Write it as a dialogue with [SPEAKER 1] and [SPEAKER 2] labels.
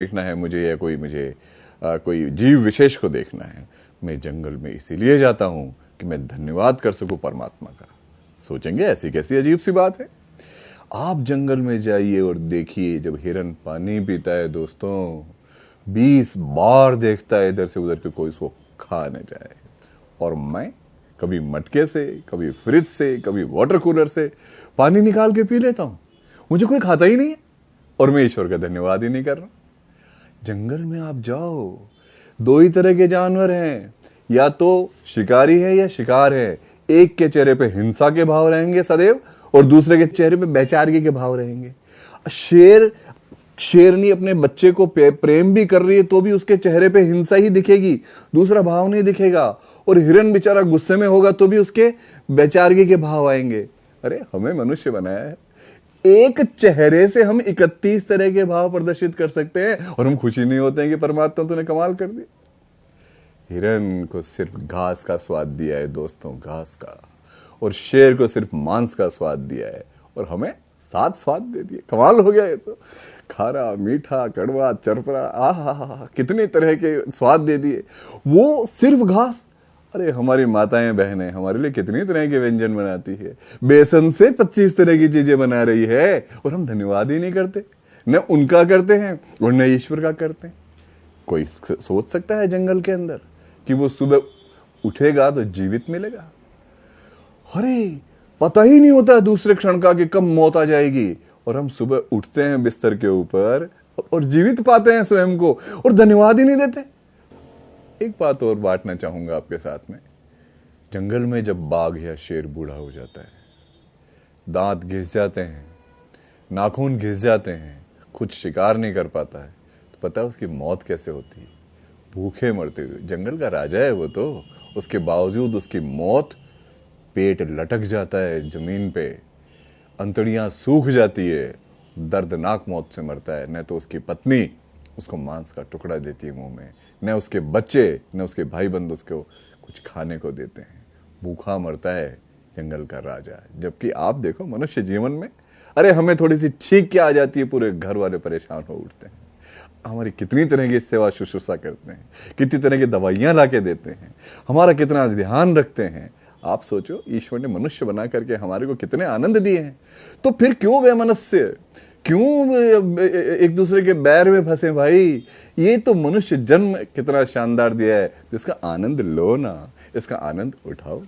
[SPEAKER 1] देखना है मुझे या कोई जीव विशेष को देखना है। मैं जंगल में इसीलिए जाता हूं कि मैं धन्यवाद कर सकूं परमात्मा का। सोचेंगे ऐसी कैसी अजीब सी बात है। आप जंगल में जाइए और देखिए, जब हिरन पानी पीता है दोस्तों, 20 बार देखता है इधर से उधर कि कोई उसको खा न जाए। और मैं कभी मटके से, कभी फ्रिज से, कभी वाटर कूलर से पानी निकाल के पी लेता हूं। मुझे कोई खाता ही नहीं है और मैं ईश्वर का धन्यवाद ही नहीं कर रहा। जंगल में आप जाओ, दो ही तरह के जानवर हैं, या तो शिकारी है या शिकार है। एक के चेहरे पे हिंसा के भाव रहेंगे सदैव और दूसरे के चेहरे पे बेचारगी के भाव रहेंगे। शेरनी अपने बच्चे को प्रेम भी कर रही है तो भी उसके चेहरे पे हिंसा ही दिखेगी, दूसरा भाव नहीं दिखेगा। और हिरन बेचारा गुस्से में होगा तो भी उसके बेचारगी के भाव आएंगे। अरे हमें मनुष्य बनाया है, एक चेहरे से हम 31 तरह के भाव प्रदर्शित कर सकते हैं और हम खुशी नहीं होते हैं कि परमात्मा तूने कमाल कर दिया। हिरन को सिर्फ घास का स्वाद दिया है दोस्तों, घास का, और शेर को सिर्फ मांस का स्वाद दिया है और हमें 7 स्वाद दे दिए। कमाल हो गया ये तो। खारा, मीठा, कड़वा, चरपरा, आहा, कितने तरह के स्वाद दे दिए, वो सिर्फ घास। अरे हमारी माताएं बहनें हमारे लिए कितनी तरह के व्यंजन बनाती है, बेसन से 25 तरह की चीजें बना रही है और हम धन्यवाद ही नहीं करते। न उनका करते हैं और न ईश्वर का करते हैं। कोई सोच सकता है जंगल के अंदर कि वो सुबह उठेगा तो जीवित मिलेगा? अरे पता ही नहीं होता दूसरे क्षण का कि कब मौत आ जाएगी, और हम सुबह उठते हैं बिस्तर के ऊपर और जीवित पाते हैं स्वयं को और धन्यवाद ही नहीं देते। एक बात और बांटना चाहूंगा आपके साथ में। जंगल में जब बाघ या शेर बूढ़ा हो जाता है, दांत घिस जाते हैं, नाखून घिस जाते हैं, खुद शिकार नहीं कर पाता है, तो पता है उसकी मौत कैसे होती है? भूखे मरते हुए। जंगल का राजा है वो तो, उसके बावजूद उसकी मौत, पेट लटक जाता है जमीन पे, अंतड़ियां सूख जाती है, दर्दनाक मौत से मरता है। न तो उसकी पत्नी उसको मांस का टुकड़ा देती है मुंह में, न उसके बच्चे, न उसके भाई बंधु उसको कुछ खाने को देते हैं। भूखा मरता है जंगल का राजा। जबकि आप देखो मनुष्य जीवन में, अरे हमें थोड़ी सी छींक के आ जाती है, पूरे घर वाले परेशान हो उठते हैं। हमारी कितनी तरह की सेवा शुश्रूषा करते हैं, कितनी तरह की दवाइयां ला के देते हैं, हमारा कितना ध्यान रखते हैं। आप सोचो, ईश्वर ने मनुष्य बना करके हमारे को कितने आनंद दिए हैं, तो फिर क्यों वैमनस्य, क्यों एक दूसरे के बैर में फंसे भाई? ये तो मनुष्य जन्म कितना शानदार दिया है, जिसका आनंद लो ना, इसका आनंद उठाओ।